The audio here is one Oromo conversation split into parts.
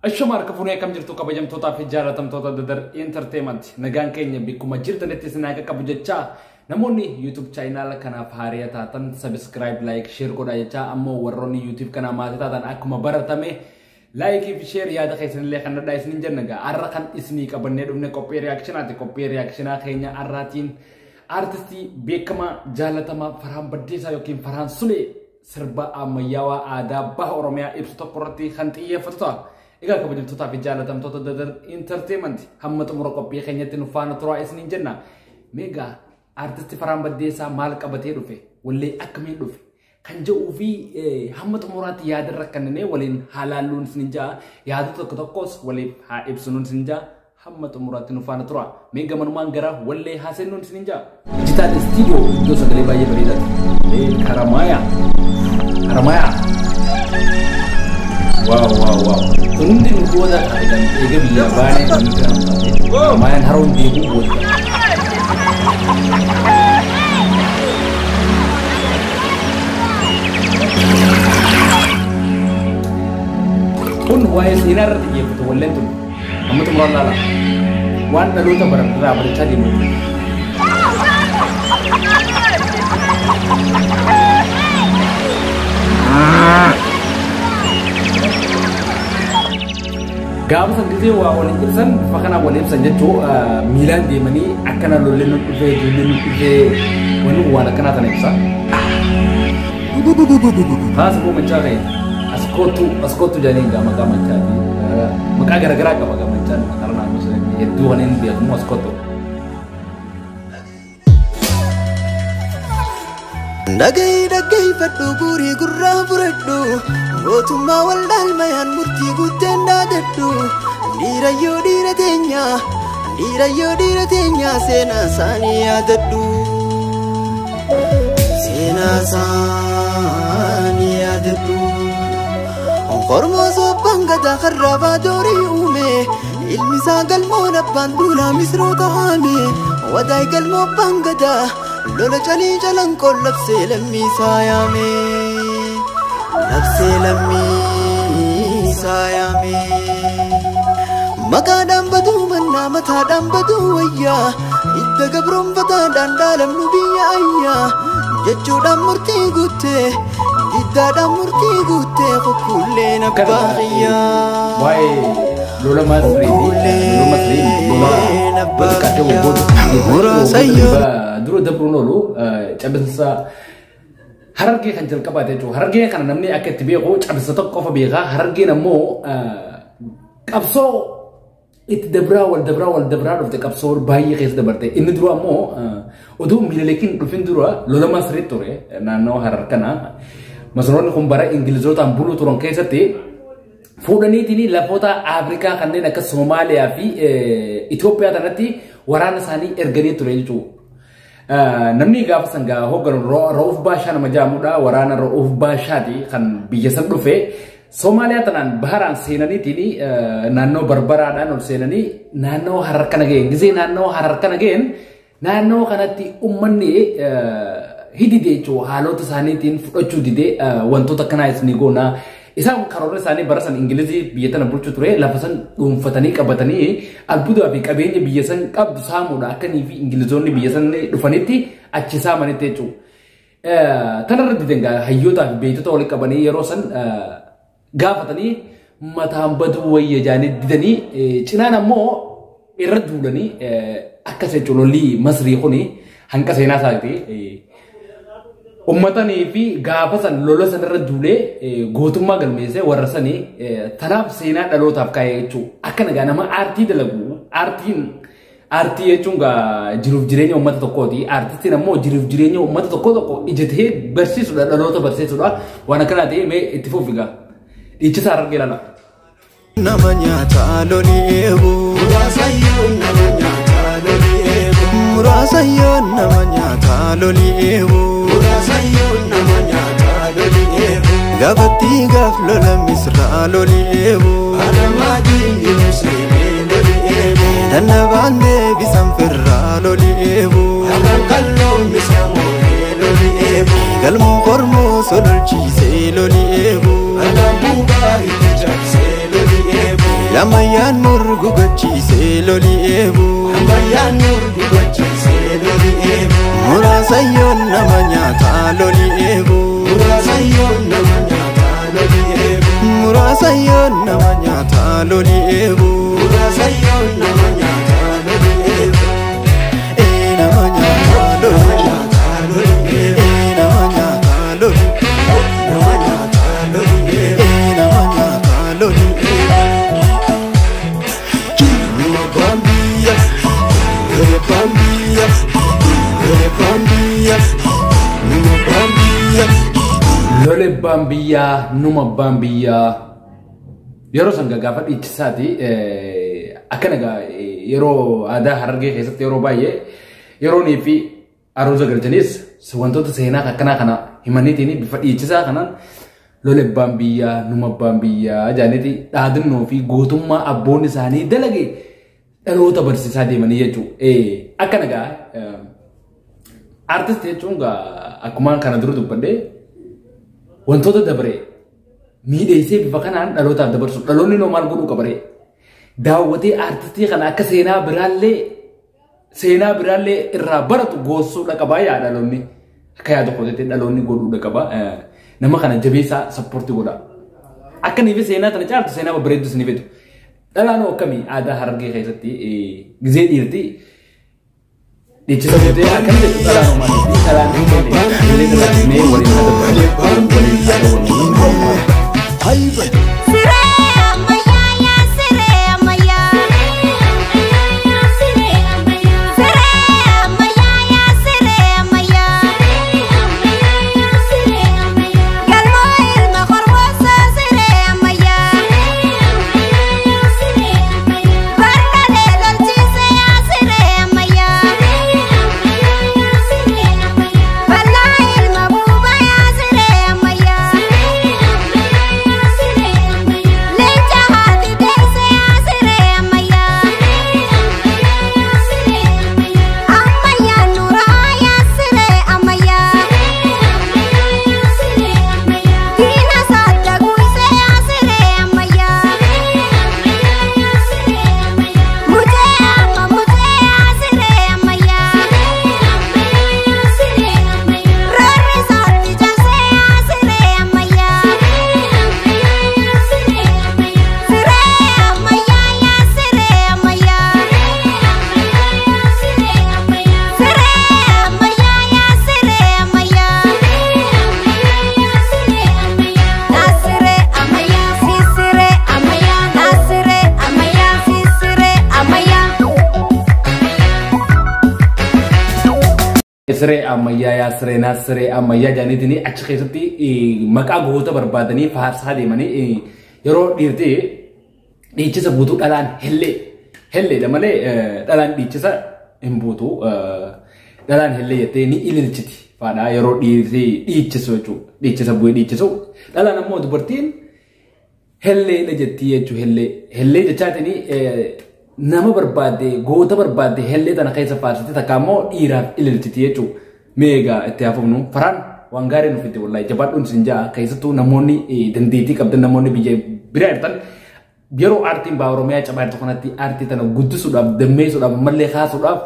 الشمار كفوني كم جرتو كبجم توتا في جارة توتا در انترتينمنت نجان كينيا بكم جرت نتسناك كبجتشا نموني يوتيوب channel كنا فهاريا تاتن سبسكرايب لايك شير كودا يجا أمو وروني يوتيوب كنا ما تاتن أكما برتامي لايك في شير يا دخيسن اللي خنا دايس نينجا نجا أركان اسمي كبني دومني كوبي رياكشن خينيا أراتين artisti bekama jalatama Farhan Badesa yokin Farhan Sule serba amayawa ada bah oromia ibsu tokorati khantiya fatwa iga kabajam tota fi jalatam tota dadar entertainment hammat muraqab bi khanyatin fana tura isnin janna mega artisti Farhan Badesa mal qabate dufe walle akmi dufe kanja ufi hammat murati yadarrakanne walin halalun sinja yadu tokkos wali ha ibsunun sinja hammat muratin fana tura mega manuman gara walle hasenun sinja digital studio do sagale baye berida karamaya wow undin goda idan ege biya bane karamaya harun di bu kun wae sinar ye foto wallen tu hammat muralla wan dalu ta barandra berita di mu gam san gize wa wali ibsan fakana wali ibsan jetto milan de mani akana lolen ufe wani wala kana tan ibsa khas ko manchare askotu jani gama manchati maka gara-gara gama manchati karena misalnya itu hanin dia semua askotu Dagai faddu guri gurra furaddu Gotuma wal dalmayan murti gutenda daddu Dirayo dira tenya sena saniya daddu Sena saniya daddu Kormo sopan gada kharraba dori ume Ilmi sagal mona bandula misro tahame Wadai galmo pangada Lola chali jalan ko lapse lammi sayame Maka dambadu manna mata dambadu wayya Idda gabrum fata dandalam nubiya ayya Jechu damurti gutte Idda damurti gutte Kukulle nabbahiya Wai Lola Masri Berkata wabud Murasayo dulu dapurno lu cabisa harga kan jel kabate tu harga kan namni aket biqo cabisa tokko fa biqa harga namo qabso it dabra wal do qabso bayi khis dabarte in duru mo odu milelekin dufin duru lola masri tore nano harkana masron kumbara ingilizo tambulu turon kaisati fudani tini lapota afrika kan ne ka somalia fi ethiopia tanati warana sani ergani turenju namni gaafa sanga hoggan Rauf Basha nama jamuda warana Rauf Basha di kan biyasan dufe Somalia tanan baharan senani tini nano barbara dan senani nano harkan again gize nano harkan again nano kanati ummanni hidide cho halot sani tin fudochu dide wanto takana isni gona isam karone sani barasan ingilizi biyatan bulchu ture lafasan fatani kabatani albudu abi kabenye biyasan qabdu samuda akani fi ingilizonni biyasan dufaniti achisa manite chu tanardidenga hayyota beyto wal kabani yerosan gafatani matambadu wayya jani didani cinana mo irradulani akase chuloli masri khuni hanka sena saati ummatani fi gafasan lolo sanarra dule gotumma galmese warasani taraf sena dalotaf kayechu akana ga nama arti dalagu arti echunga jiruf jirenya ummata tokkoti artisti namo jiruf jirenya ummata tokko ijete barsisu dalota barsisu wana kana de me ittifufiga ichisa argelana namanya taloni ebu murasayo namanya taloni ebu Gabati gaf lola misra loli ebu Dana bande bisam firra loli ebu Galmo kormo solol chise loli ebu Lamayan nurgu gachise loli ebu Lamayan nurgu gachise loli ebu Murasayon namanyata loli ebu Murasayon namanyata loli ebu Murasayon namanyata loli ebu Murasayon namanyata loli ebu Namanyata loli ebu Namanyata loli Namanyata loli ebu Namanyata loli Lole Bambia, Numa Bambia. Yero sanga gafa ichisaati akanaga yero ada harge keessatti yero baay'ee yero nifi aroza galchanis wantoota seenaa akkana kana himaniitini bifa ichisaa kanaan Lole Bambia, Numa Bambia jaaniti dhaadannoo fi gootummaa abboonni isaanii dalage dhaloota barsiisaa deemanii jechuudha. Akkanaga artist jechuun akkuma kana dura dubbadde wantoota dabre miidheessee bifa kanaan dhalootaaf dabarsu dhaloonni noo maal godhuu qabare daawwatee artistii kana akka seenaa biraallee irraa baratu goossuudha qabaa yaa dhaloonni akka yaada qotetti dhaloonni godhuudha qaba nama kana jabeessaa sappoortii godha akka niifi seenaa tana caaltu seenaa babbareeddus ni fetu dhalaanoo akkamii aadaa Harargee keessatti gizee dhiirti dhiichisa bootee akkam jettu dhalaanoo maaliif dhalaanoo illee waliin Siree ammayyaa yaa sireenaa siree ammayyaa jaanitini achi keessatti maqaa goota barbaadanii faarsaa deemanii yeroo dhiirtee dhiichisa buutuu dhalaan helleedha malee dhalaan dhiichisa hin buutuu dhalaan hellee jettee ni ililchiti faadhaa yeroo dhiirtee dhiichisu jechuudha dhiichisa bu'ee dhiichisu dhalaan ammoo dubartiin helleedha jettii jechuudha hellee jechaatiin nama barbaadde goota barbaadde hellee tana keessa faarsite takka ammoo dhiiraaf ililchiti jechuudha. Meegaa itti hafumnu faraan waan gaarii nuuf itti wallahi jabaadhuun isin jaa keessattuu namoonni dandeettii qabdan namoonni biyya biraa jirtan yeroo aartiin baa Oromiyaa cabaa jirtu kanatti aartii tana guddisuudhaaf dammeessuudhaaf mallee kaasuudhaaf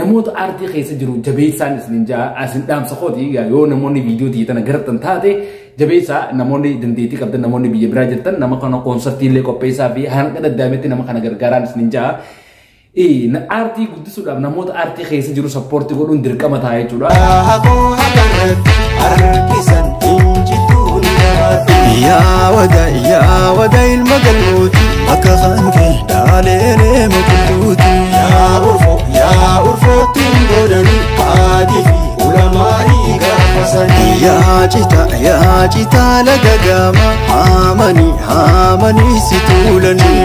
namoota aartii keessa jiru jabeessaan isin jaa asin dhaamsa kooti yoo namoonni viidiyoo tana garatan taate jabeessaa namoonni dandeettii qabdan namoonni biyya biraa jirtan nama kana koonsartii illee qopheessaa fi hanga daddametti nama kana gargaaraan isin jaa aartii guddisuudhaaf namoota aartii keessa jiru sappoortii godhuun dirqama ta'a jechuudha. Yaa wada ilma galmooti akka hanqee dhaalee mukutuuti. Yaa urfootiin godhanii haadii fi ulamaa'ii gaafasanii. Yaa citaa laga gaama haamanii si tuulanii.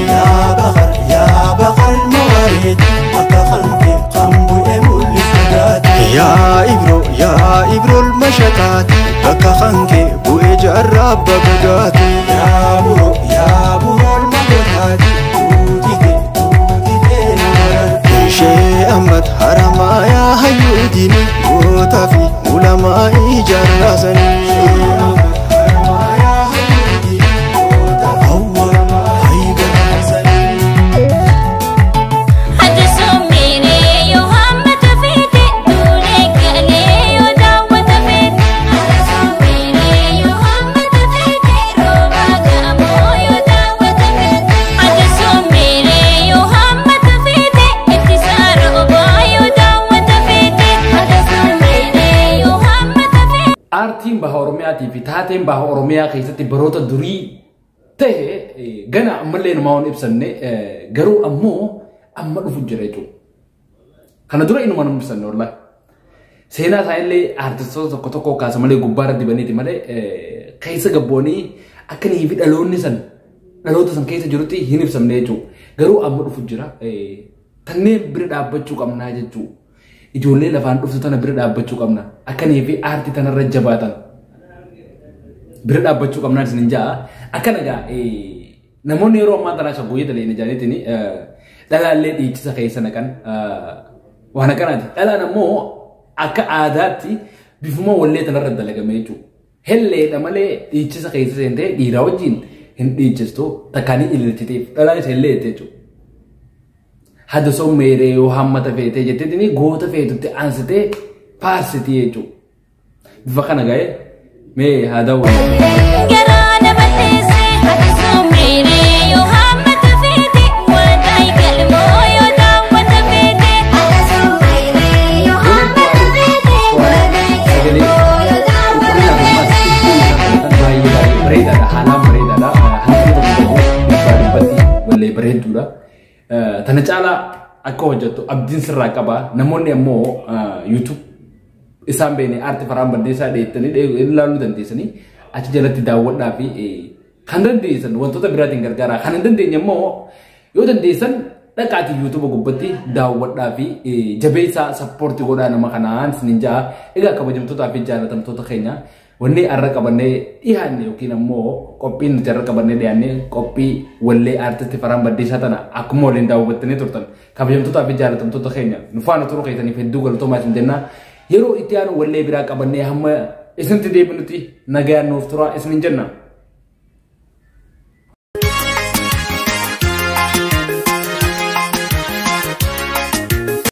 Yaa bakar mawareeti akka hanqee kan bu'ee mul'isu daati. Yaa ibrool mashaqaati akka hanqee bu'ee jaarraa bagadaati. Yaa burool magotaati tuutitee namarratti. Ishee ammat haramaa yaa hayyuudini gootaa fi ulamaa ijaarraasanii. aartiin baha Oromiyaatii fi taateen baha Oromiyaa keessatti baroota durii ta'e gana ammallee nama waan ibsanne garuu ammoo amma dhufu jira jechuudha. Kana dura inuma nama ibsanne wallahi. Seenaa isaa illee aartistoota tokko tokko kaasa malee gubbaarra dibaniiti malee keessa gabboonii akkanii fi dhaloonni san dhaloota san keessa jirutti hin ibsamne jechuudha. Garuu amma dhufu jira. Tanneen bira dhaabbachuu qabnaa jechuudha. Ijoollee lafaan dhuftu tana bira dhaabbachuu qabna. Akkanii fi aartii tanarra jabaatan. Bira dhaabbachuu qabnaa isin jaa. Akkana egaa namoonni yeroo ammaa tanaa shaggooyyee talee ni jaaniitini dhalaallee dhiichisa keessa naqan waan akkanaati. Dhalaan ammoo akka aadaatti bifuma wallee tanarra dalagame jechuudha. Helleedha malee dhiichisa keessa seentee dhiiraa wajjin hin dhiichistu takkaanii ililchiteef dhalaan isa hellee jechuudha. Hada sommeeree yoo hammata feetee jetteetini goota feetutti aansitee faarsitee jechuudha. Bifa kana ga'ee mee haa daawwannu. Tana caalaa akka hojjettu abdiin sirraa qaba. Namoonni ammoo YouTube isaan beekne aartii faraan balleessaa dheettanii ilaaluu dandeessanii achi jalatti daawwadhaa fi kan dandeessan wantoota biraatiin gargaaraa. Kan hin dandeenye ammoo yoo dandeessan dhaqaatii YouTube gubbatti daawwadhaa fi jabeessaa sappoortii godhaa nama kanaan isiniin jaa. Egaa kabajamtootaa fi jaalatamtoota keenya wanni arra qabannee dhiyaanne yookiin ammoo qophiin nuti arra qabannee dhiyaanne qophii wallee aartisti faraan balleessaa tana akkuma waliin daawwattanii turtan kabajamtootaa fi jaalatamtoota keenya nu faana turuu keessaniif hedduu galatoomaa isin jenna. Yeroo itti aanu wallee biraa qabannee hamma isinitti deebinutti nagaan nuuf turaa isinin jenna.